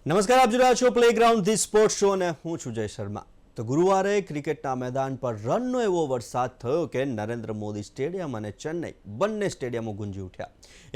નમસ્કાર, આપ જોઈ રહ્યા છો પ્લેગ્રાઉન્ડ ધી સ્પોર્ટ્સ શો અને હું છું જય શર્મા. તો ગુરુવારે ક્રિકેટના મેદાન પર રનનો એવો વરસાદ થયો કે નરેન્દ્ર મોદી સ્ટેડિયમ અને ચેન્નઈ બંને સ્ટેડિયમો ગુંજી ઉઠ્યા.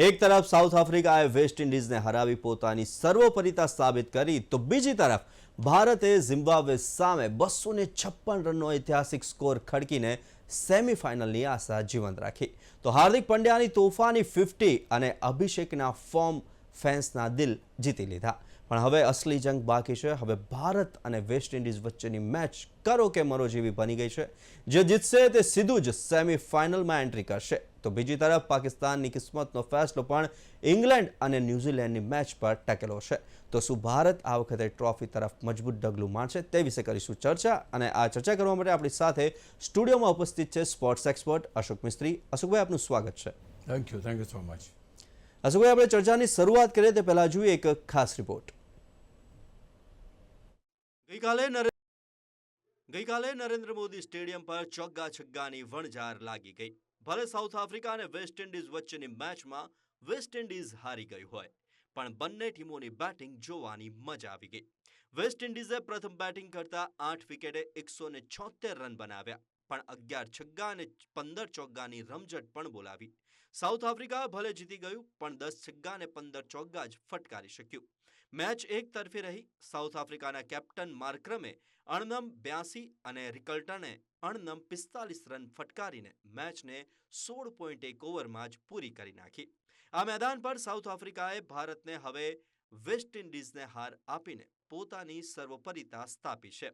એક તરફ સાઉથ આફ્રિકાએ વેસ્ટ ઇન્ડિઝને હરાવી પોતાની સર્વોપરિતા સાબિત કરી, તો બીજી તરફ ભારતે ઝિમ્બાબ્વે સામે 256 રનનો ઐતિહાસિક સ્કોર ખડકીને સેમીફાઇનલની આશા જીવંત રાખી. તો હાર્દિક પંડ્યાની તોફાની 50 અને અભિષેકના ફોર્મ ફેન્સના દિલ જીતી લીધા. પણ હવે અસલી જંગ બાકી છે. હવે ભારત અને વેસ્ટ ઇન્ડિઝ વચ્ચેની મેચ કરો કે મરો જેવી બની ગઈ છે. જે જીતશે તે સીધું જ સેમીફાઇનલમાં એન્ટ્રી કરશે. તો બીજી તરફ પાકિસ્તાનની કિસ્મતનો ફેસલો પણ ઇંગ્લેન્ડ અને ન્યૂઝીલેન્ડની મેચ પર ટકેલો છે. તો શું ભારત આ વખતે ટ્રોફી તરફ મજબૂત ડગલું મારશે, તે વિશે કરીશું ચર્ચા. અને આ ચર્ચા કરવા માટે આપણી સાથે સ્ટુડિયોમાં ઉપસ્થિત છે સ્પોર્ટ્સ એક્સપર્ટ અશોક મિસ્ત્રી. અશોકભાઈ, આપનું સ્વાગત છે. Thank you so much. અશોકભાઈ, આપણે ચર્ચાની શરૂઆત કરીએ તે પહેલા જોઈએ એક ખાસ રિપોર્ટ. ગઈકાલે નરેન્દ્ર મોદી સ્ટેડિયમ પર ચોગ્ગા છગ્ગાની વણઝાર લાગી ગઈ. ભલે સાઉથ આફ્રિકા અને વેસ્ટ ઇન્ડિઝ વચ્ચેની મેચમાં વેસ્ટ ઇન્ડિઝ હારી ગયું હોય, પણ બંને ટીમોની બેટિંગ જોવાની મજા આવી ગઈ. વેસ્ટ ઇન્ડિઝે પ્રથમ બેટિંગ કરતા 8 વિકેટે 176 રન બનાવ્યા, પણ 11 છગ્ગા અને 15 ચોગ્ગાની રમઝટ પણ બોલાવી. સાઉથ આફ્રિકા ભલે જીતી ગયું, પણ 10 છગ્ગા અને 15 ચોગ્ગા જ ફટકારી શક્યું. મેચ એક તરફી રહી. સાઉથ આફ્રિકાના કેપ્ટન માર્ક્રમે અણનમ 82 અને રિકલ્ટને અણનમ 45 રન ફટકારીને મેચને 16.1 ઓવરમાં જ પૂરી કરી નાખી. આ મેદાન પર સાઉથ આફ્રિકાએ ભારતને હવે વેસ્ટ ઇન્ડિઝને હાર આપીને પોતાની સર્વોપરિતા સ્થાપી છે.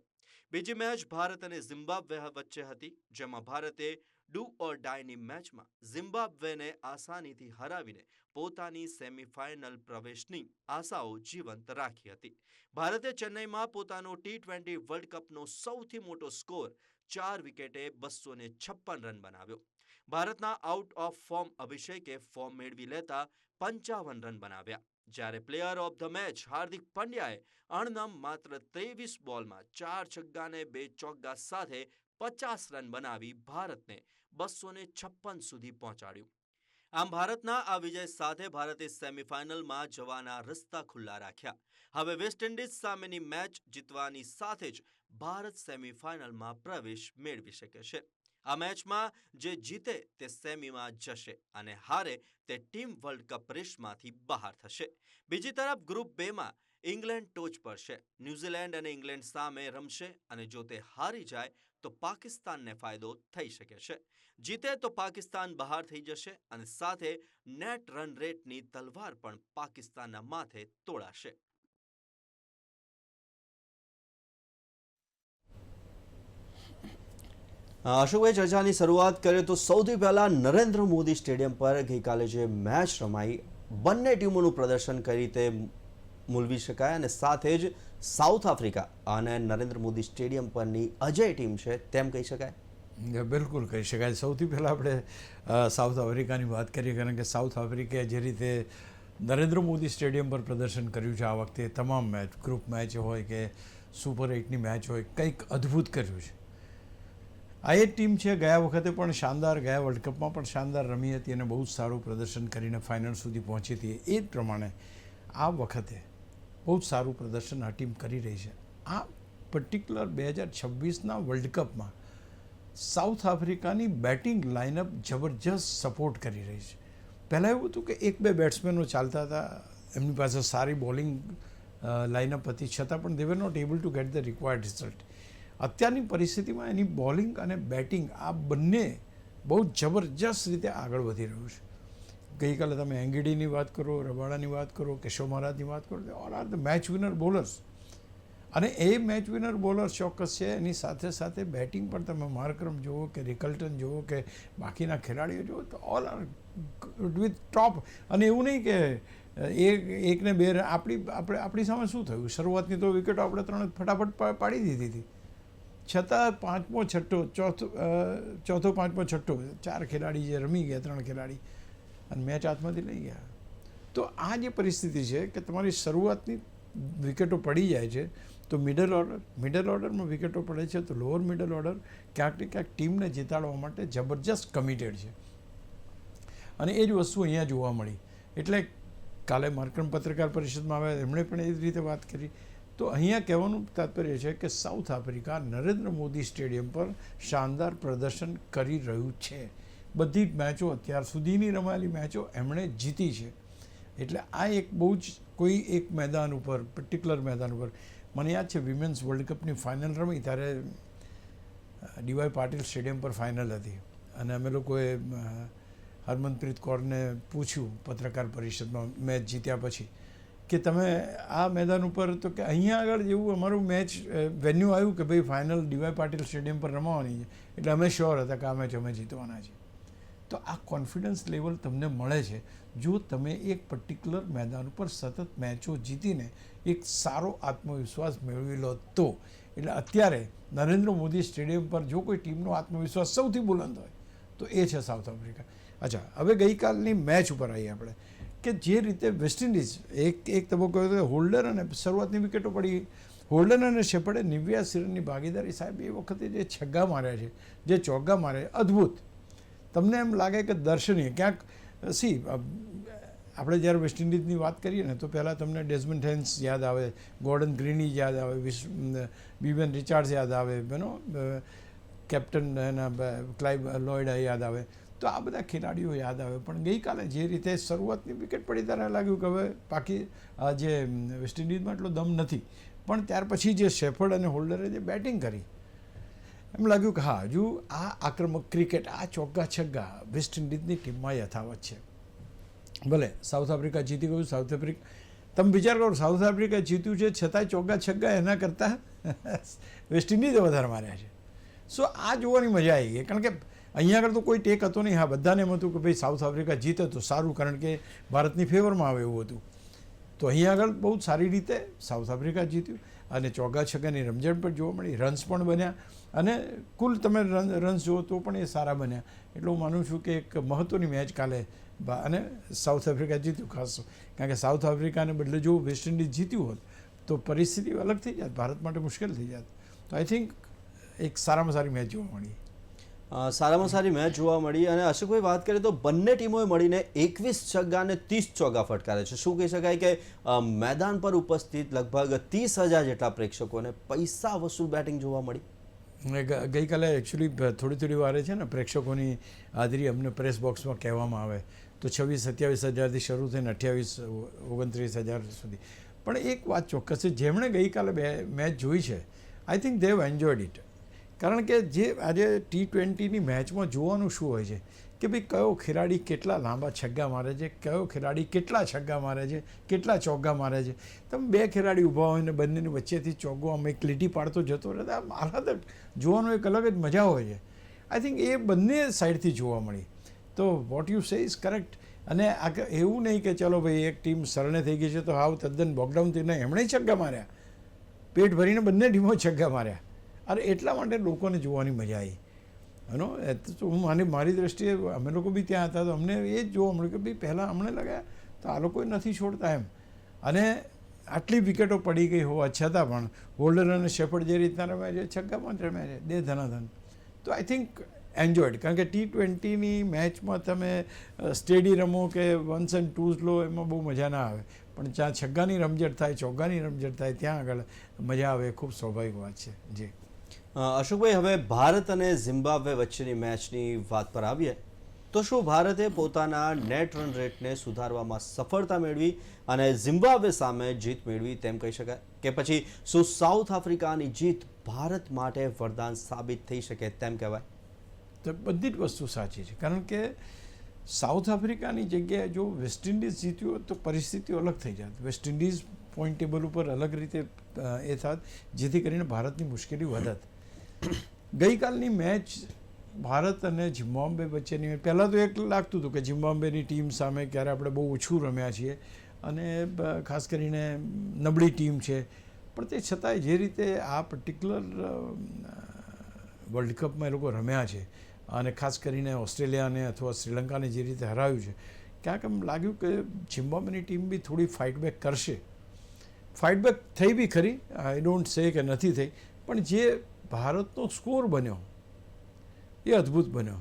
બીજી મેચ ભારત અને ઝિમ્બાબ્વે વચ્ચે હતી, જેમાં ભારતે ડુ ઓર ડાયની મેચમાં ઝિમ્બાબ્વેને આસાનીથી હરાવીને પોતાની સેમીફાઇનલ પ્રવેશની આશાઓ જીવંત રાખી હતી. ભારતે ચેન્નઈમાં પોતાનો T20 વર્લ્ડ કપનો સૌથી મોટો સ્કોર 4 વિકેટે 256 રન બનાવ્યો. ભારતના આઉટ ઓફ ફોર્મ અભિષેકે ફોર્મ મેળવી લેતા 55 રન બનાવ્યા, જ્યારે પ્લેયર ઓફ ધ મેચ હાર્દિક પંડ્યાએ અણનમ માત્ર 23 બોલમાં 4 છગ્ગા અને 2 ચોગ્ગા સાથે 50 રન બનાવી ભારતને 256 સુધી પહોંચાડ્યું. આમ ભારતના આ વિજય સાથે ભારતે સેમીફાઇનલમાં જવાના રસ્તા ખુલ્લા રાખ્યા. હવે વેસ્ટ ઇન્ડિઝ સામેની મેચ જીતવાની સાથે જ ભારત સેમીફાઇનલમાં પ્રવેશ મેળવી શકે છે. આ મેચમાં જે જીતે તે સેમીમાં જશે અને હારે તે ટીમ વર્લ્ડ કપ રેસમાંથી બહાર થશે. બીજી તરફ ગ્રુપ 2માં ઇંગ્લેન્ડ ટોચ પર છે. ન્યૂઝીલેન્ડ અને ઇંગ્લેન્ડ સામે રમશે અને જો તે હારી જાય તો પાકિસ્તાનને ફાયદો થઈ શકે છે. જીતે તો પાકિસ્તાન બહાર થઈ જશે અને સાથે નેટ રન રેટની તલવાર પણ પાકિસ્તાનના માથે તોડાશે. અશોકભાઈ, ચર્ચાની શરૂઆત કરીએ તો સૌથી પહેલા નરેન્દ્ર મોદી સ્ટેડિયમ પર ગઈકાલે જે મેચ રમાઈ, બંને ટીમોનું પ્રદર્શન કઈ રીતે મૂલવી શકાય અને સાથે જ સાઉથ આફ્રિકા અને નરેન્દ્ર મોદી સ્ટેડિયમ પરની અજય ટીમ છે તેમ કહી શકાય? બિલકુલ કહી શકાય. સૌથી પહેલાં આપણે સાઉથ આફ્રિકાની વાત કરીએ, કારણ કે સાઉથ આફ્રિકાએ જે રીતે નરેન્દ્ર મોદી સ્ટેડિયમ પર પ્રદર્શન કર્યું છે આ વખતે, તમામ મેચ, ગ્રુપ મેચ હોય કે સુપર 8ની મેચ હોય, કંઈક અદ્ભુત કર્યું છે. આ એ ટીમ છે ગયા વખતે પણ શાનદાર, ગયા વર્લ્ડ કપમાં પણ શાનદાર રમી હતી અને બહુ જ સારું પ્રદર્શન કરીને ફાઇનલ સુધી પહોંચી હતી. એ જ પ્રમાણે આ વખતે બહુ જ સારું પ્રદર્શન આ ટીમ કરી રહી છે. આ પર્ટિક્યુલર 2026ના વર્લ્ડ કપમાં સાઉથ આફ્રિકાની બેટિંગ લાઇનઅપ જબરજસ્ત સપોર્ટ કરી રહી છે. પહેલાં એવું હતું કે 1-2 બેટ્સમેનો ચાલતા હતા, એમની પાસે સારી બોલિંગ લાઇનઅપ હતી, છતાં પણ they were not able to get the required result. અત્યારની પરિસ્થિતિમાં એની બોલિંગ અને બેટિંગ આ બંને બહુ જબરજસ્ત રીતે આગળ વધી રહ્યું છે. ગઈકાલે તમે એંગીડીની વાત કરો, રબાડાની વાત કરો, કેશવ મહારાજની વાત કરો, all are the match winner bowlers. અને એ મેચ વિનર બોલર ચોક્કસ છે. એની સાથે સાથે બેટિંગ પણ તમે માર્ક્રમ જુઓ કે રિકલ્ટન જુઓ કે બાકીના ખેલાડીઓ જુઓ, તો ઓલ આર વિથ ટોપ. અને એવું નહીં કે એકને બે આપણી સામે શું થયું, શરૂઆતની તો વિકેટો આપણે 3 ફટાફટ પાડી દીધી હતી, છતાં 5મો છઠ્ઠો, ચોથો 5મો છઠ્ઠો 4 ખેલાડી જે રમી ગયા, 3 ખેલાડી, અને મેચ હાથમાંથી લઈ ગયા. તો આ જે પરિસ્થિતિ છે કે તમારી શરૂઆતની વિકેટો પડી જાય છે, તો મિડલ ઓર્ડરમાં વિકેટો પડે છે, તો લોઅર મિડલ ઓર્ડર ક્યાંક ને ક્યાંક ટીમને જીતાડવા માટે જબરજસ્ત કમિટેડ છે. અને એ જ વસ્તુ અહીંયા જોવા મળી. એટલે કાલે માર્કન પત્રકાર પરિષદમાં આવ્યા એમણે પણ એ જ રીતે વાત કરી. તો અહીંયા કહેવાનું તાત્પર્ય છે કે south Africa Narendra Modi stadium પર શાનદાર પ્રદર્શન કરી રહ્યું છે. બધી જ મેચો અત્યાર સુધીની રમાયેલી મેચો એમણે જીતી છે. એટલે આ એક બહુ જ કોઈ એક મેદાન ઉપર પર્ટિક્યુલર મેદાન ઉપર મને યાદ છે વિમેન્સ વર્લ્ડ કપની ફાઇનલ રમી ત્યારે ડીવાય પાટીલ સ્ટેડિયમ પર ફાઇનલ હતી અને અમે લોકોએ હરમનપ્રીત કૌરને પૂછ્યું પત્રકાર પરિષદમાં મેચ જીત્યા પછી કે તમે આ મેદાન ઉપર તો કે અહીંયા આગળ જેવું અમારું મેચ વેન્યુ આવ્યું કે ભાઈ ફાઇનલ ડીવાય પાટીલ સ્ટેડિયમ પર રમવાની છે એટલે અમે શ્યોર હતા કે આ મેચ અમે જીતવાના છીએ. તો આ કોન્ફિડન્સ લેવલ તમને મળે છે જો તમે એક પર્ટિક્યુલર મેદાન ઉપર સતત મેચો જીતીને એક સારો આત્મવિશ્વાસ મેળવી લો તો. એટલે અત્યારે નરેન્દ્ર મોદી સ્ટેડિયમ પર જો કોઈ ટીમનો આત્મવિશ્વાસ સૌથી બુલંદ હોય તો એ છે સાઉથ આફ્રિકા. અચ્છા, હવે ગઈકાલની મેચ ઉપર આવીએ આપણે કે જે રીતે વેસ્ટ ઇન્ડિઝ એક તબક્કો હતો હોલ્ડર અને શરૂઆતની વિકેટો પડી. હોલ્ડર અને શેપર્ડે 89 રનની ભાગીદારી સાહેબ એ વખતે જે છગ્ગા માર્યા છે, જે ચોગ્ગા માર્યા, અદ્ભુત. તમને એમ લાગે કે દર્શનીય ક્યાંક આપણે જ્યારે વેસ્ટ ઇન્ડિઝની વાત કરીએ ને તો પહેલાં તમને ડેઝમન્ડ હેન્સ યાદ આવે, ગોર્ડન ગ્રીની યાદ આવે, વિવિયન રિચાર્ડ્સ યાદ આવે, કેપ્ટન એના ક્લાઇવ લોયડ યાદ આવે. તો આ બધા ખેલાડીઓ યાદ આવે. પણ ગઈકાલે જે રીતે શરૂઆતની વિકેટ પડી ત્યારે લાગ્યું કે હવે જે વેસ્ટ ઇન્ડિઝમાં એટલો દમ નથી. પણ ત્યાર પછી જે શેફર્ડ અને હોલ્ડરે જે બેટિંગ કરી એમ લાગ્યું કે હા હજુ આ આક્રમક ક્રિકેટ, આ ચોગ્ગા છગ્ગા વેસ્ટ ઇન્ડિઝની ટીમમાં યથાવત છે. ભલે સાઉથ આફ્રિકા જીતી ગયું. સાઉથ આફ્રિકા તમે વિચાર કરો, સાઉથ આફ્રિકા જીત્યું છે છતાંય ચોગ્ગા છગ્ગા એના કરતાં વેસ્ટ ઇન્ડિઝે વધારે માર્યા છે. સો આ જોવાની મજા આવી ગઈ. કારણ કે અહીંયા આગળ તો કોઈ ટેક હતો નહીં. હા, બધાને એમ હતું કે ભાઈ સાઉથ આફ્રિકા જીતે તો સારું કારણ કે ભારતની ફેવરમાં આવે એવું હતું. તો અહીંયા આગળ બહુ સારી રીતે સાઉથ આફ્રિકા જીત્યું અને ચોગ્ગા છગ્ગાની રમઝટ પણ જોવા મળી, રન્સ પણ બન્યા અને કુલ તમે રન્સ જુઓ તો પણ એ સારા બન્યા. એટલે હું માનું છું કે એક મહત્ત્વની મેચ કાલે અને સાઉથ આફ્રિકા જીત્યું ખાસ. કારણ કે સાઉથ આફ્રિકાને બદલે જો વેસ્ટ ઇન્ડિઝ જીત્યું હોત તો પરિસ્થિતિ અલગ થઈ જાત, ભારત માટે મુશ્કેલ થઈ જાત. તો આઈ થિંક એક સારામાં સારી મેચ જોવા મળી. સારામાં સારી મેચ જોવા મળી. અને અશોકભાઈ વાત કરીએ તો બંને ટીમોએ મળીને 21 છગ્ગા અને 30 ચોગ્ગા ફટકારે છે. શું કહી શકાય કે મેદાન પર ઉપસ્થિત લગભગ 30,000 જેટલા પ્રેક્ષકોને પૈસા વસૂલ બેટિંગ જોવા મળી. ગઈકાલે એકચ્યુઅલી થોડી વારે છે ને પ્રેક્ષકોની હાજરી અમને પ્રેસ બોક્સમાં કહેવામાં આવે તો 26-27 હજારથી શરૂ થઈને 28-29 હજાર સુધી. પણ એક વાત ચોક્કસ છે, જેમણે ગઈકાલે મેચ જોઈ છે I think they have enjoyed it. કારણ કે જે આજે T20ની મેચમાં જોવાનું શું હોય છે કે ભાઈ કયો ખેલાડી કેટલા લાંબા છગ્ગા મારે છે, કયો ખેલાડી કેટલા છગ્ગા મારે છે, કેટલા ચોગ્ગા મારે છે. તમે બે ખેલાડી ઊભા હોય ને બંનેની વચ્ચેથી ચોગ્ગો આમ એક લીટી પાડતો જતો રહે, આહલાદક જોવાનો એક અલગ જ મજા હોય છે. આઈ થિંક એ બંને સાઈડથી જોવા મળી. તો what you say is correct. અને એવું નહીં કે ચલો ભાઈ એક ટીમ સરણે થઈ ગઈ છે તો હાવ તદ્દન બોકડાઉન થઈને એમણે છગ્ગા માર્યા, પેટ ભરીને બંને ટીમો છગ્ગા માર્યા. અરે એટલા માટે લોકોને જોવાની મજા આવી. તો હું મારી દ્રષ્ટિએ અમે લોકો બી ત્યાં હતા તો અમને એ જ જોવા મળ્યું કે ભાઈ પહેલાં અમને લાગ્યા તો આ લોકો નથી છોડતા એમ. અને આટલી વિકેટો પડી ગઈ હોવા છતાં પણ હોલ્ડર અને શેફર્ડ જે રીતના રમ્યા છે, છગ્ગામાં જ રમ્યા છે, દે ધનાધન. તો આઈ થિંક એન્જોયડ. કારણ કે T20ની મેચમાં તમે સ્ટેડી રમો કે 1s and 2s લો એમાં બહુ મજા ના આવે. પણ જ્યાં છગ્ગાની રમઝટ થાય, ચોગ્ગાની રમઝટ થાય ત્યાં આગળ મજા આવે. ખૂબ સ્વાભાવિક વાત છે. જી અશોકભાઈ, હવે ભારત અને ઝિમ્બાબ્વે વચ્ચેની મેચની વાત પર આવીએ તો શું ભારતે પોતાના નેટ રન રેટને સુધારવામાં સફળતા મેળવી અને ઝિમ્બાબ્વે સામે જીત મેળવી તેમ કહી શકાય કે પછી શું સાઉથ આફ્રિકાની જીત ભારત માટે વરદાન સાબિત થઈ શકે તેમ કહેવાય? તો બધી જ વસ્તુ સાચી છે. કારણ કે સાઉથ આફ્રિકાની જગ્યાએ જો વેસ્ટ ઇન્ડિઝ જીત્યું હોત તો પરિસ્થિતિ અલગ થઈ જાત. વેસ્ટ ઇન્ડિઝ પોઈન્ટ ટેબલ ઉપર અલગ રીતે એ થાત જેથી કરીને ભારતની મુશ્કેલી વધત. ગઈકાલની મેચ ભારત અને ઝિમ્બાબ્વે વચ્ચેની પહેલાં તો એક લાગતું હતું કે ઝિમ્બાબ્વેની ટીમ સામે ક્યારે આપણે બહુ ઓછું રમ્યા છીએ અને ખાસ કરીને નબળી ટીમ છે. પણ તે છતાંય જે રીતે આ પર્ટિક્યુલર વર્લ્ડ કપમાં એ લોકો રમ્યા છે અને ખાસ કરીને ઓસ્ટ્રેલિયાને અથવા શ્રીલંકાને જે રીતે હરાવ્યું છે, ક્યાંક એમ લાગ્યું કે ઝિમ્બાબ્વેની ટીમ બી થોડી ફાઇટબેક કરશે. ફાઇટબેક થઈ બી ખરી, આઈ ડોન્ટ સે કે નથી થઈ, પણ જે ભારતનો સ્કોર બન્યો એ અદ્ભુત બન્યો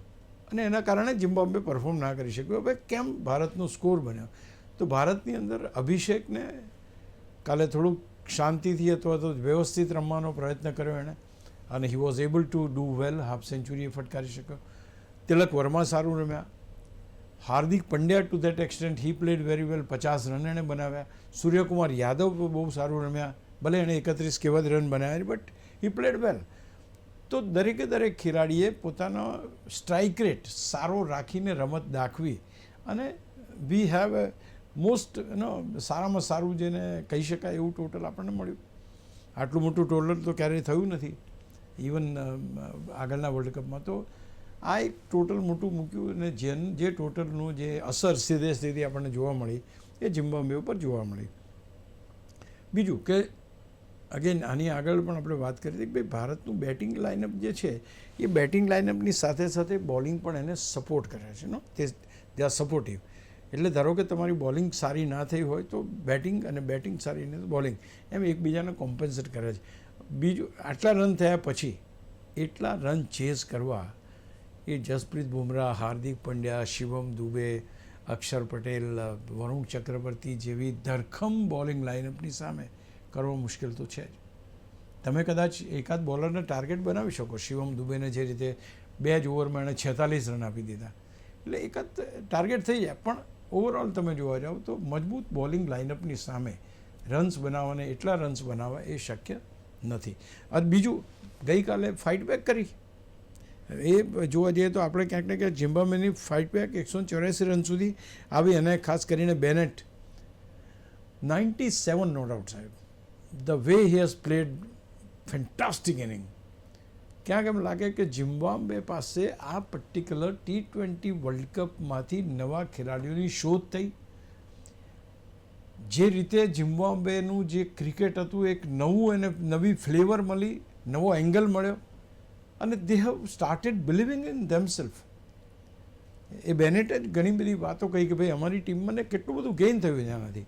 અને એના કારણે ઝિમ્બાબ્વે પરફોર્મ ના કરી શક્યું. હવે કેમ ભારતનો સ્કોર બન્યો તો ભારતની અંદર અભિષેકને કાલે થોડુંક શાંતિથી અથવા તો વ્યવસ્થિત રમવાનો પ્રયત્ન કર્યો એણે, અને he was able to do well. Half century ફટકારી શક્યો. તિલક વર્મા સારું રમ્યા. Hardik Pandya to that extent he played very well. 50 run એણે બનાવ્યા. સૂર્યકુમાર યાદવ બહુ સારું રમ્યા, ભલે એણે 31 કેવા રન બનાવ્યા, બટ હી પ્લેડ વેલ. તો દરેકે દરેક ખેલાડીએ પોતાનો સ્ટ્રાઇક રેટ સારો રાખીને રમત દાખવી, અને વી હેવ એ મોસ્ટ સારામાં સારું જેને કહી શકાય એવું ટોટલ આપણને મળ્યું. આટલું મોટું ટોટલ તો ક્યારેય થયું નથી ઇવન આગળના વર્લ્ડ કપમાં. તો આ એક ટોટલ મોટું મૂક્યું, અને જે ટોટલનું જે અસર સીધે આપણને જોવા મળી એ ઝિમ્બાબ્વે ઉપર જોવા મળી. બીજું કે અગેન આની આગળ પણ આપણે વાત કરી હતી કે ભાઈ ભારતનું બેટિંગ લાઇનઅપ જે છે એ બેટિંગ લાઇનઅપની સાથે સાથે બોલિંગ પણ એને સપોર્ટ કરે છે. They R supportive. એટલે ધારો કે તમારી બોલિંગ સારી ના થઈ હોય તો બેટિંગ, અને બેટિંગ સારી નહીં તો બોલિંગ, એમ એકબીજાને કોમ્પન્સેટ કરે છે. બીજું, આટલા રન થયા પછી એટલા રન ચેઝ કરવા એ જસપ્રીત બુમરાહ, હાર્દિક પંડ્યા, શિવમ દુબે, અક્ષર પટેલ, વરુણ ચક્રવર્તી જેવી ધરખમ બોલિંગ લાઇનઅપની સામે કરવો મુશ્કેલ તો છે જ. તમે કદાચ એકાદ બોલરને ટાર્ગેટ બનાવી શકો. શિવમ દુબેને જે રીતે 2 જ ઓવરમાં એણે 46 રન આપી દીધા, એટલે એકાદ ટાર્ગેટ થઈ જાય. પણ ઓવરઓલ તમે જોવા જાઓ તો મજબૂત બોલિંગ લાઇનઅપની સામે રન્સ બનાવવાને, એટલા રન્સ બનાવવા એ શક્ય નથી. અને બીજું, ગઈકાલે ફાઇટ બેક કરી, એ જોવા જઈએ તો આપણે ક્યાંક ને ક્યાંક ઝિમ્બાબ્વેની ફાઇટ બેક 184 રન સુધી આવી, અને ખાસ કરીને બેનેટ 97 નોટ આઉટ સાહેબ. The way he has played fantastic inning. ક્યાંક એમ લાગે કે ઝિમ્બાબ્વે પાસે આ પર્ટિક્યુલર T20 વર્લ્ડ કપમાંથી નવા ખેલાડીઓની શોધ થઈ. જે રીતે ઝિમ્બાબ્વેનું જે ક્રિકેટ હતું એક નવું, એને નવી ફ્લેવર મળી, નવો એંગલ મળ્યો, અને they have started believing in themself. એ બેનેટે જ ઘણી બધી વાતો કહી કે ભાઈ અમારી ટીમને કેટલું બધું ગેઇન થયું એનાથી.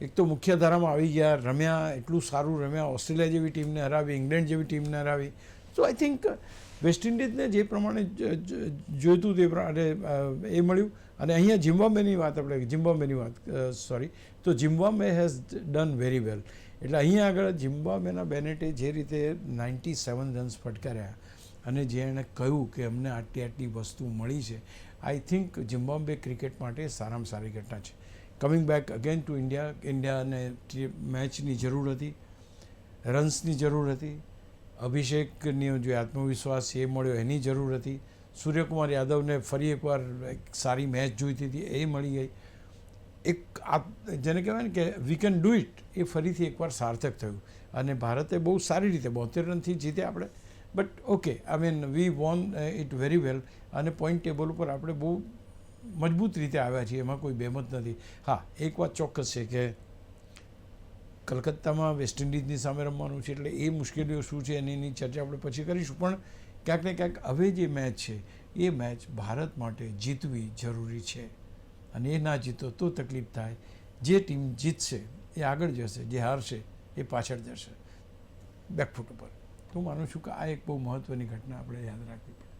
એક તો મુખ્ય ધારામાં આવી ગયા, રમ્યા, એટલું સારું રમ્યા, ઓસ્ટ્રેલિયા જેવી ટીમને હરાવી, ઇંગ્લેન્ડ જેવી ટીમને હરાવી. સો આઈ થિંક વેસ્ટ ઇન્ડિઝને જે પ્રમાણે જોઈતું તે પ્રમાણે એ મળ્યું. અને અહીંયા ઝિમ્બાબ્વેની વાત તો Zimbabwe has done very well. એટલે અહીંયા આગળ ઝિમ્બાબ્વેના બેનેટે જે રીતે 97 રન્સ ફટકાર્યા, અને જે એણે કહ્યું કે અમને આટલી વસ્તુ મળી છે, આઈ થિંક ઝિમ્બાબ્વે ક્રિકેટ માટે સારામાં સારી ઘટના છે. કમિંગ બેક અગેન ટુ ઇન્ડિયાને મેચની જરૂર હતી, રન્સની જરૂર હતી, અભિષેકની જે આત્મવિશ્વાસ એ મળ્યો એની જરૂર હતી, સૂર્યકુમાર યાદવને ફરી એકવાર એક સારી મેચ જોઈતી હતી એ મળી ગઈ. એક જેને કહેવાય ને કે વી કેન ડૂ ઇટ, એ ફરીથી એકવાર સાર્થક થયું. અને ભારતે બહુ સારી રીતે 72 રનથી જીતે આપણે. But okay, I mean we won it very well. અને પોઈન્ટ ટેબલ ઉપર આપણે બહુ મજબૂત રીતે આવ્યા છીએ, એમાં કોઈ બેમત નથી. હા, એક વાત ચોક્કસ છે કે કલકત્તામાં વેસ્ટ ઇન્ડિઝની સામે રમવાનું છે, એટલે એ મુશ્કેલીઓ શું છે એની ચર્ચા આપણે પછી કરીશું. પણ ક્યાંક ને ક્યાંક હવે જે મેચ છે એ મેચ ભારત માટે જીતવી જરૂરી છે, અને એ ના જીતો તો તકલીફ થાય. જે ટીમ જીતશે એ આગળ જશે, જે હારશે એ પાછળ જશે બેકફૂટ ઉપર. તો હું માનું છું કે આ એક બહુ મહત્ત્વની ઘટના આપણે યાદ રાખવી પડે.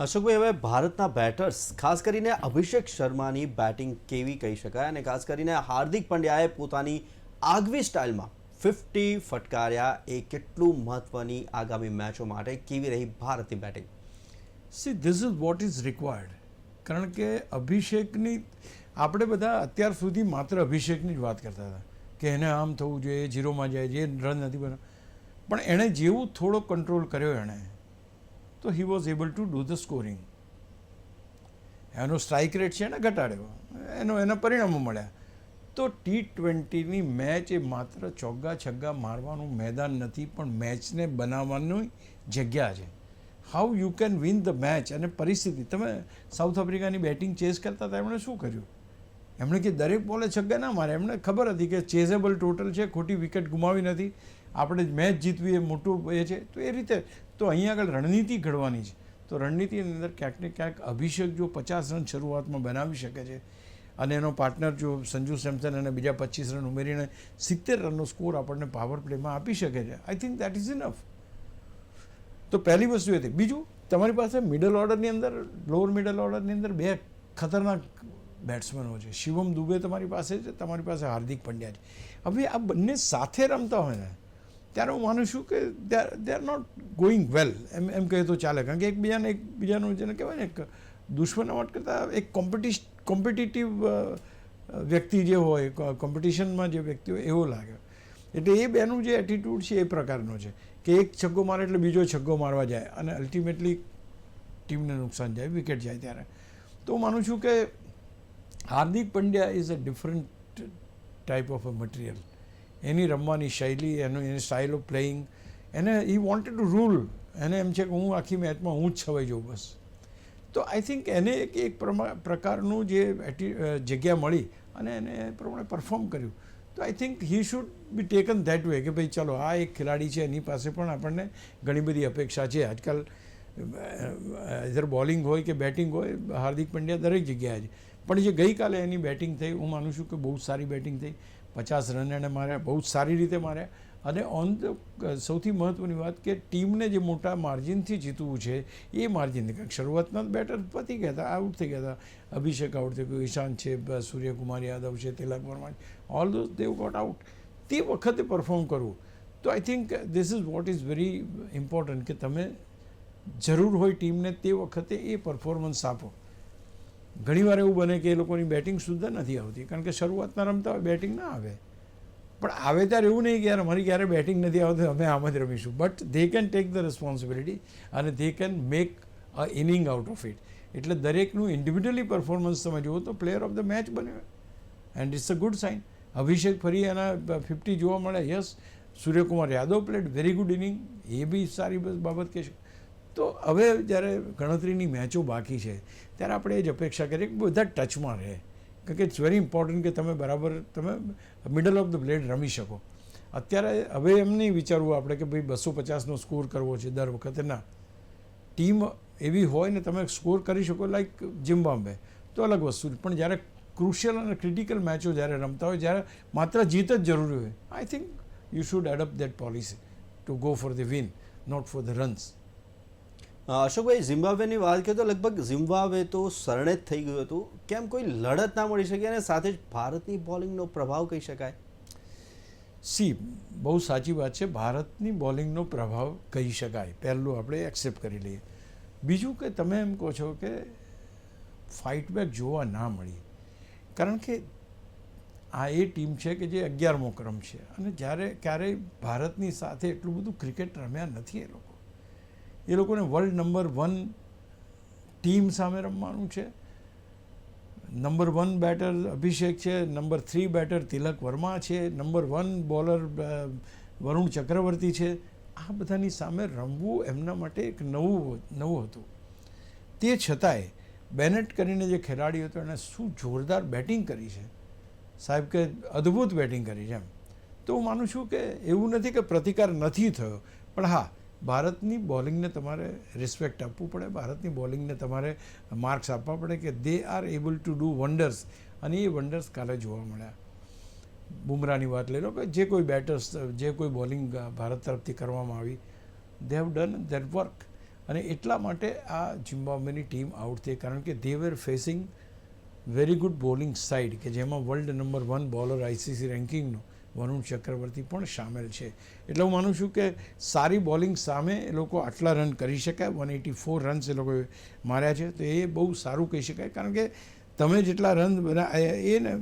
અશોકભાઈ, હવે ભારતના બેટર્સ, ખાસ કરીને અભિષેક શર્માની બેટિંગ કેવી કહી શકાય, અને ખાસ કરીને હાર્દિક પંડ્યાએ પોતાની આગવી સ્ટાઇલમાં 50 ફટકાર્યા, એ કેટલું મહત્વની આગામી મેચો માટે કેવી રહી ભારતની batting? C, this is what is required. કારણ કે અભિષેકની આપણે બધા અત્યાર સુધી માત્ર અભિષેકની જ વાત કરતા હતા કે એને આમ થવું જોઈએ, ઝીરોમાં જાય, જે રન નથી બનાવ. પણ એણે જેવું થોડો કંટ્રોલ કર્યો એણે, તો હી was able to do the scoring. એનો સ્ટ્રાઇક રેટ છે એને ઘટાડ્યો, એના પરિણામો મળ્યા. તો T20ની મેચ એ માત્ર ચોગ્ગા છગ્ગા મારવાનું મેદાન નથી, પણ મેચને બનાવવાની જગ્યા છે. How you can win the match. અને પરિસ્થિતિ, તમે સાઉથ આફ્રિકાની બેટિંગ ચેઝ કરતા હતા, એમણે શું કર્યું? એમણે કે દરેક બોલે છગ્ગા ના મારે. એમને ખબર હતી કે ચેઝેબલ ટોટલ છે, ખોટી વિકેટ ગુમાવી નથી, આપણે મેચ જીતવી એ મોટું એ છે. તો એ રીતે તો અહીંયા આગળ રણનીતિ ઘડવાની છે. તો રણનીતિની અંદર ક્યાંક ને ક્યાંક અભિષેક જો 50 રન શરૂઆતમાં બનાવી શકે છે, અને એનો પાર્ટનર જો સંજુ સેમસન અને બીજા 25 રન ઉમેરીને 70 રનનો સ્કોર આપણને પાવર પ્લેમાં આપી શકે છે, I think that is enough. તો પહેલી વસ્તુ એ હતી. બીજું, તમારી પાસે મિડલ ઓર્ડરની અંદર, લોઅર મિડલ ઓર્ડરની અંદર બે ખતરનાક બેટ્સમેનો છે, શિવમ દુબે તમારી પાસે છે, તમારી પાસે હાર્દિક પંડ્યા છે. હવે આ બંને સાથે રમતા હોય ને ત્યારે હું માનું છું કે દે આર નોટ ગોઈંગ વેલ, એમ કહે તો ચાલે. કારણ કે એકબીજાનું જેને કહેવાય ને એક દુશ્મનાવટ કરતાં એક કોમ્પિટિટિવ વ્યક્તિ જે હોય, કોમ્પિટિશનમાં જે વ્યક્તિ હોય એવો લાગે. એટલે એ બેનું જે એટીટ્યૂડ છે એ પ્રકારનો છે કે એક છગ્ગો મારે એટલે બીજો છગ્ગો મારવા જાય અને અલ્ટિમેટલી ટીમને નુકસાન જાય, વિકેટ જાય. ત્યારે તો હું માનું છું કે Hardik Pandya is a different type of a material. એની રમવાની શૈલી, એની સ્ટાઇલ ઓફ પ્લેઇંગ, એને હી વોન્ટેડ ટુ રૂલ. એને એમ છે કે હું આખી મેચમાં હું જ છવાઈ જાઉં બસ. તો આઈ થિંક એને એક પ્રકારનું જે જગ્યા મળી અને એને એ પ્રમાણે પરફોર્મ કર્યું. તો I think he should be taken that way કે ભાઈ ચલો આ એક ખેલાડી છે, એની પાસે પણ આપણને ઘણી બધી અપેક્ષા છે. આજકાલ ઇધર બોલિંગ હોય કે બેટિંગ હોય, હાર્દિક પંડ્યા દરેક જગ્યાએ છે. પણ જે ગઈકાલે એની બેટિંગ થઈ, હું માનું છું કે બહુ સારી બેટિંગ થઈ. 50 રન એણે માર્યા, બહુ સારી રીતે માર્યા. અને સૌથી મહત્ત્વની વાત કે ટીમને જે મોટા માર્જિનથી જીતવું છે એ માર્જિનથી, કારણ કે શરૂઆતના બેટર પતી ગયા હતા, આઉટ થઈ ગયા હતા. અભિષેક આઉટ થઈ ગયો, ઈશાંત છે, સૂર્યકુમાર યાદવ છે, Tilak Varma, all those they've got out. તે વખતે પરફોર્મ કરવું. તો I think this is what is very important કે તમે જરૂર હોય ટીમને તે વખતે એ પરફોર્મન્સ આપો. ઘણીવાર એવું બને કે એ લોકોની બેટિંગ સુદ્ધા નથી આવતી, કારણ કે શરૂઆતના રમતા હોય બેટિંગ ના આવે. પણ આવે ત્યારે એવું નહીં કે યાર અમારી ક્યારે બેટિંગ નથી આવતી, અમે આમ જ રમીશું. But they can take the responsibility અને they can make a inning out of it. એટલે દરેકનું ઇન્ડિવિડ્યુઅલી પરફોર્મન્સ તમે જુઓ તો પ્લેયર ઓફ ધ મેચ બન્યો and it's a good sign. Abhishek ફરી એના 50 જોવા મળે. Yes, Suryakumar Yadav played very good inning, એ બી સારી બાબત કહેશું. તો હવે જ્યારે ગણતરીની મેચો બાકી છે ત્યારે આપણે એ જ અપેક્ષા કરીએ કે બધા ટચમાં રહે. કારણ કે ઇટ્સ વેરી ઇમ્પોર્ટન્ટ કે તમે બરાબર મિડલ ઓફ ધ બ્લેડ રમી શકો. અત્યારે હવે એમ નહીં વિચારવું આપણે કે ભાઈ 250નો સ્કોર કરવો છે દર વખતે. ના, ટીમ એવી હોય ને તમે સ્કોર કરી શકો, લાઈક ઝિમ્બાબ્વે તો અલગ વસ્તુ. પણ જ્યારે ક્રુશિયલ અને ક્રિટિકલ મેચો જ્યારે રમતા હોય, જ્યારે માત્ર જીત જ જરૂરી હોય, I think you should adopt that policy to go for the win, not for the runs. અશોકભાઈ, ઝિમ્બાબ્વેની વાત કરીએ તો લગભગ ઝિમ્બાબ્વે તો શરણે જ થઈ ગયું હતું. કેમ કોઈ લડત ના મળી શકી? અને સાથે જ ભારતની બોલિંગનો પ્રભાવ કહી શકાય. બહુ સાચી વાત છે, ભારતની બોલિંગનો પ્રભાવ કહી શકાય. પહેલું આપણે એક્સેપ્ટ કરી લઈએ. બીજું કે તમે એમ કહો છો કે ફાઇટબેક જોવા ના મળી, કારણ કે આ એ ટીમ છે કે જે 11મો ક્રમ છે અને જ્યારે ક્યારેય ભારતની સાથે એટલું બધું ક્રિકેટ રમ્યા નથી. એ લોકોને વર્લ્ડ નંબર 1 ટીમ સામે રમવાનું છે. નંબર 1 બેટર અભિષેક છે, નંબર 3 બેટર તિલક વર્મા છે, નંબર 1 બોલર વરુણ ચક્રવર્તી છે. આ બધાની સામે રમવું એમના માટે એક નવું હતું. તે છતાંય બેનેટ કરીને જે ખેલાડી હતો એણે શું જોરદાર બેટિંગ કરી છે સાહેબ, કે અદ્ભુત બેટિંગ કરી છે. એમ તો હું માનું છું કે એવું નથી કે પ્રતિકાર નથી થયો, પણ હા, ભારતની બોલિંગને તમારે રિસ્પેક્ટ આપવું પડે. ભારતની બોલિંગને તમારે માર્ક્સ આપવા પડે કે they are able to do wonders. અને એ વન્ડર્સ કાલે જોવા મળ્યા. બુમરાહની વાત લઈ લો કે જે કોઈ બેટર્સ, જે કોઈ બોલિંગ ભારત તરફથી કરવામાં આવી, they have done their work. અને એટલા માટે આ ઝિમ્બાબ્વેની ટીમ આઉટ થઈ, કારણ કે they were facing very good bowling side કે જેમાં વર્લ્ડ નંબર 1 બોલર આઈસીસી રેન્કિંગનો વરુણ ચક્રવર્તી પણ સામેલ છે. એટલે હું માનું છું કે સારી બોલિંગ સામે એ લોકો આટલા રન કરી શકાય. 184 રન્સ એ લોકોએ માર્યા છે, તો એ બહુ સારું કહી શકાય. કારણ કે તમે જેટલા રન એ ને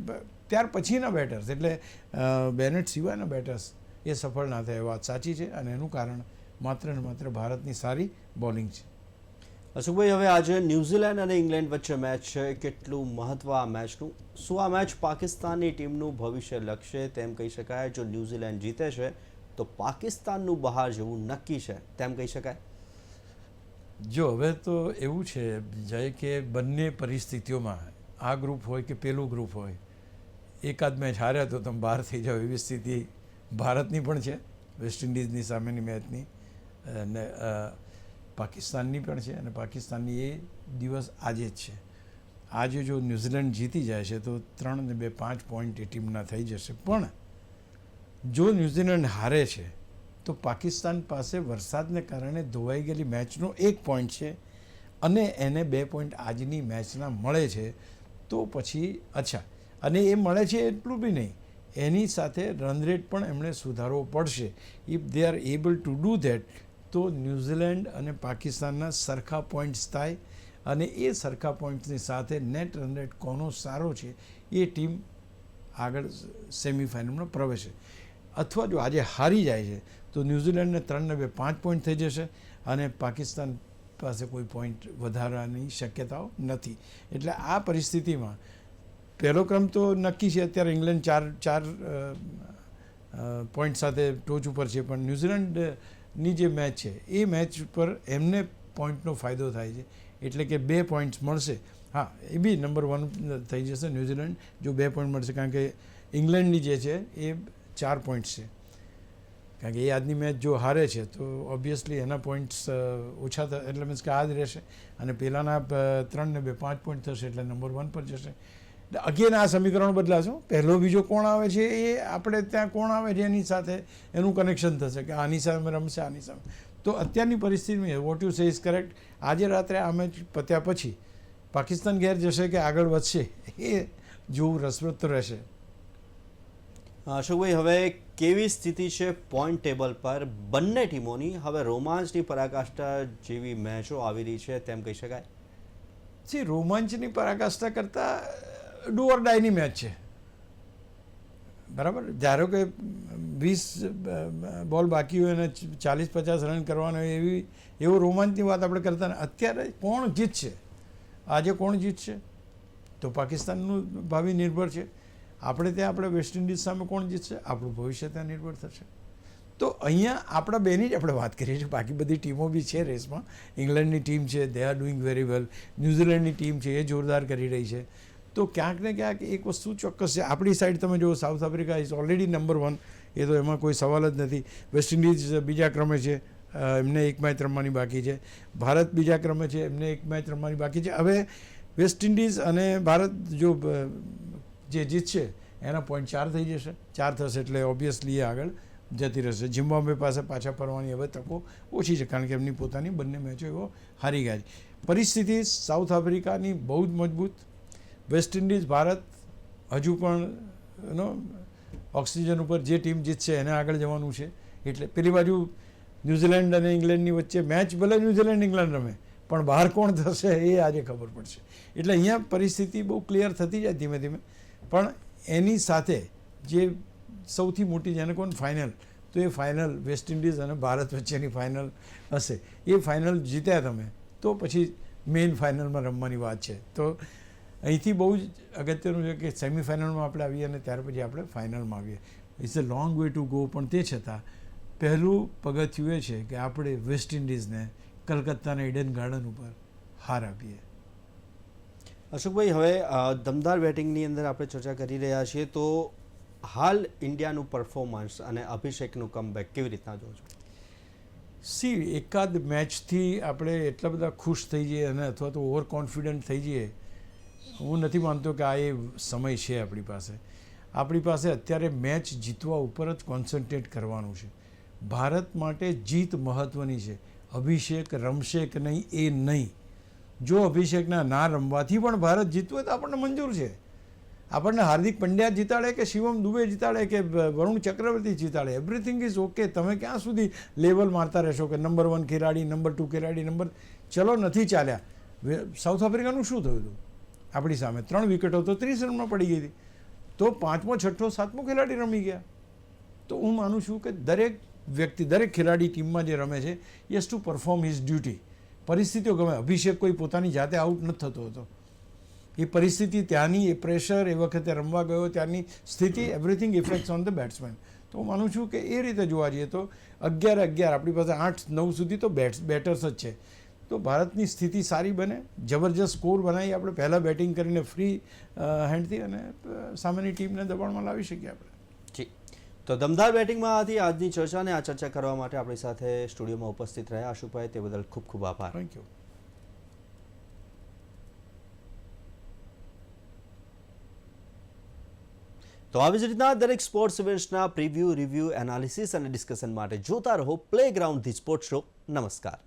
ત્યાર પછીના બેટર્સ, એટલે બેનેટ સિવાયના બેટર્સ એ સફળ ના થાય, એ વાત સાચી છે. અને એનું કારણ માત્ર ને માત્ર ભારતની સારી બોલિંગ છે. અશોકભાઈ, હવે આજે ન્યૂઝીલેન્ડ અને ઇંગ્લેન્ડ વચ્ચે મેચ છે. કેટલું મહત્વ આ મેચનું? શું આ મેચ પાકિસ્તાનની ટીમનું ભવિષ્ય લખશે તેમ કહી શકાય? જો ન્યૂઝીલેન્ડ જીતે છે તો પાકિસ્તાનનું બહાર જવું નક્કી છે તેમ કહી શકાય? જો હવે તો એવું છે જય કે બંને પરિસ્થિતિઓમાં, આ ગ્રુપ હોય કે પેલું ગ્રુપ હોય, એકાદ મેચ હાર્યા તો તમે બહાર થઈ જાઓ એવી સ્થિતિ ભારતની પણ છે. વેસ્ટ ઇન્ડિઝની સામેની મેચની અને પાકિસ્તાનની પણ છે. અને પાકિસ્તાનની એ દિવસ આજે જ છે. આજે જો ન્યૂઝીલેન્ડ જીતી જાય છે તો 3 ને 2 5 પોઈન્ટ એ ટીમના થઈ જશે. પણ જો ન્યૂઝીલેન્ડ હારે છે તો પાકિસ્તાન પાસે વરસાદને કારણે ધોવાઈ ગયેલી મેચનો 1 પોઈન્ટ છે અને એને 2 પોઈન્ટ આજની મેચના મળે છે. તો પછી અચ્છા, અને એ મળે છે એટલું બી નહીં, એની સાથે રન રેટ પણ એમણે સુધારવો પડશે. If they are able to do that તો ન્યૂઝીલેન્ડ અને પાકિસ્તાનના સરખા પોઈન્ટ્સ થાય, અને એ સરખા પોઈન્ટ્સની સાથે નેટ રન રેટ કોનો સારો છે એ ટીમ આગળ સેમિફાઇનલમાં પ્રવેશે. અથવા જો આજે હારી જાય છે તો ન્યૂઝીલેન્ડને 3-2 5 પોઈન્ટ થઈ જશે અને પાકિસ્તાન પાસે કોઈ પોઈન્ટ વધારવાની શક્યતાઓ નથી. એટલે આ પરિસ્થિતિમાં પહેલો ક્રમ તો નક્કી છે, અત્યારે ઇંગ્લેન્ડ ચાર પોઈન્ટ સાથે ટોચ ઉપર છે, પણ ન્યૂઝીલેન્ડની જે મેચ છે એ મેચ ઉપર એમને પોઈન્ટનો ફાયદો થાય છે, એટલે કે 2 પોઈન્ટ્સ મળશે. હા, એ બી નંબર 1 થઈ જશે ન્યૂઝીલેન્ડ જો 2 પોઈન્ટ મળશે, કારણ કે ઇંગ્લેન્ડની જે છે એ 4 પોઈન્ટ્સ છે, કારણ કે એ આજની મેચ જો હારે છે તો ઓબ્વિયસલી એના પોઈન્ટ્સ ઓછા એટલે મીન્સ કે આ જ રહેશે, અને પહેલાંના 3-2 5 પોઈન્ટ થશે એટલે નંબર 1 પર જશે. એટલે અગેન આ સમીકરણ બદલાશે. પહેલો બીજો કોણ આવે છે એ આપણે ત્યાં કોણ આવે છે એની સાથે એનું કનેક્શન થશે કે આની સામે રમશે, આની સામે. તો અત્યારની પરિસ્થિતિમાં what you say is correct. આજે રાત્રે આ મેચ પત્યા પછી પાકિસ્તાન ઘેર જશે કે આગળ વધશે એ જોવું રસપ્રદ તો રહેશે. અશોકભાઈ, હવે કેવી સ્થિતિ છે પોઈન્ટ ટેબલ પર બંને ટીમોની? હવે રોમાંચની પરાકાષ્ઠા જેવી મેચો આવી રહી છે તેમ કહી શકાય? સી, રોમાંચની પરાકાષ્ઠા કરતાં ડુ ઓર ડાયની મેચ છે, બરાબર. ધારો કે 20 બોલ બાકી હોય અને 40-50 રન કરવાનો એવો રોમાંચની વાત આપણે કરતા ને. અત્યારે કોણ જીતશે, આજે કોણ જીતશે તો પાકિસ્તાનનું ભાવિ નિર્ભર છે. આપણે વેસ્ટ ઇન્ડિઝ સામે કોણ જીતશે, આપણું ભવિષ્ય ત્યાં નિર્ભર થશે. તો અહીંયા આપણા બેની જ આપણે વાત કરીએ છીએ, બાકી બધી ટીમો બી છે રેસમાં. ઇંગ્લેન્ડની ટીમ છે, they are doing very well. ન્યૂઝીલેન્ડની ટીમ છે એ જોરદાર કરી રહી છે. તો ક્યાંક ને ક્યાંક એક વસ્તુ ચોક્કસ છે, આપણી સાઈડ તમે જુઓ, south Africa is already number 1, એ તો એમાં કોઈ સવાલ જ નથી. વેસ્ટ ઇન્ડિઝ બીજા ક્રમે છે, એમને 1 મેચ રમવાની બાકી છે. ભારત બીજા ક્રમે છે, એમને 1 મેચ રમવાની બાકી છે. હવે વેસ્ટ ઇન્ડિઝ અને ભારત જો જે જીતશે એના પોઈન્ટ 4 થઈ જશે, 4 થશે એટલે ઓબ્વિયસલી એ આગળ જતી રહેશે. ઝિમ્બાબ્વે પાસે પાછા ફરવાની હવે તકો ઓછી છે, કારણ કે એમની પોતાની બંને મેચો એવો હારી ગયા છે. પરિસ્થિતિ સાઉથ આફ્રિકાની બહુ જ મજબૂત. વેસ્ટ ઇન્ડિઝ, ભારત હજુ પણ ઓક્સિજન ઉપર જે ટીમ જીતશે એને આગળ જવાનું છે. એટલે પેલી બાજુ ન્યૂઝીલેન્ડ અને ઇંગ્લેન્ડની વચ્ચે મેચ ભલે ન્યૂઝીલેન્ડ ઇંગ્લેન્ડ રમે, પણ બહાર કોણ થશે એ આજે ખબર પડશે. એટલે અહીંયા પરિસ્થિતિ બહુ ક્લિયર થતી જાય ધીમે ધીમે. પણ એની સાથે જે સૌથી મોટી જેને કોણ ફાઇનલ, તો એ ફાઇનલ વેસ્ટ ઇન્ડિઝ અને ભારત વચ્ચેની ફાઇનલ હશે. એ ફાઇનલ જીત્યા તમે તો પછી મેઇન ફાઇનલમાં રમવાની વાત છે. તો અહીંથી બહુ જ અગત્યનું છે કે સેમિફાઇનલમાં આપણે આવીએ અને ત્યાર પછી આપણે ફાઇનલમાં આવીએ. It's a long way to go, પણ તે છતાં પહેલું પગથિયું એ છે કે આપણે વેસ્ટ ઇન્ડિઝને કલકત્તાના ઈડન ગાર્ડન ઉપર હાર આપીએ. અશોકભાઈ, હવે દમદાર બેટિંગની અંદર આપણે ચર્ચા કરી રહ્યા છીએ, તો હાલ ઇન્ડિયાનું પરફોર્મન્સ અને અભિષેકનું કમબેક કેવી રીતના જોવો છો? સી, એકાદ મેચથી આપણે એટલા બધા ખુશ થઈ જઈએ અને અથવા તો ઓવર કોન્ફિડન્ટ થઈ જઈએ, હું નથી માનતો કે આ એ સમય છે આપણી પાસે. આપણી પાસે અત્યારે મેચ જીતવા ઉપર જ કોન્સન્ટ્રેટ કરવાનું છે. ભારત માટે જીત મહત્ત્વની છે. અભિષેક રમશે કે નહીં એ નહીં. જો અભિષેકના ના રમવાથી પણ ભારત જીતવું હોય તો આપણને મંજૂર છે. આપણને હાર્દિક પંડ્યા જીતાડે કે શિવમ દુબે જીતાડે કે વરુણ ચક્રવર્તી જીતાડે, એવરીથિંગ ઇઝ ઓકે. તમે ક્યાં સુધી લેવલ મારતા રહેશો કે નંબર 1 ખેલાડી, નંબર 2 ખેલાડી, ચલો નથી ચાલ્યા. સાઉથ આફ્રિકાનું શું થયું હતું? આપણી સામે 3 વિકેટો તો 30 રનમાં પડી ગઈ હતી, તો 5મો, 6ઠો, 7મો ખેલાડી રમી ગયા. તો હું માનું છું કે દરેક વ્યક્તિ, દરેક ખેલાડી ટીમમાં જે રમે છે, yes two perform his duty. પરિસ્થિતિઓ ગમે. અભિષેક કોઈ પોતાની જાતે આઉટ નથી થતો હતો. એ પરિસ્થિતિ ત્યાંની, એ પ્રેશર, એ વખતે રમવા ગયો ત્યાંની સ્થિતિ, everything effects on the batsman. તો હું માનું છું કે એ રીતે જોવા જઈએ તો 11-11 આપણી પાસે 8-9 સુધી તો બેટર્સ જ છે. તો ભારતની સ્થિતિ સારી બને, જબરજસ્ત સ્કોર બનાવી આપણે પહેલાં બેટિંગ કરીને ફ્રી હેન્ડથી અને સામેની ટીમને દબાણમાં લાવી શકીએ આપણે. જી, તો દમદાર બેટિંગમાં હતી આજની ચર્ચા, અને આ ચર્ચા કરવા માટે આપણી સાથે સ્ટુડિયોમાં ઉપસ્થિત રહ્યા અશોકભાઈ, તે બદલ ખૂબ ખૂબ આભાર. Thank you. તો આવી જ રીતના દરેક સ્પોર્ટ્સ ઇવેન્ટ્સના પ્રિવ્યૂ, રિવ્યૂ, એનાલિસિસ અને ડિસ્કશન માટે જોતા રહો પ્લેગ્રાઉન્ડ ધી સ્પોર્ટ્સ શો. નમસ્કાર.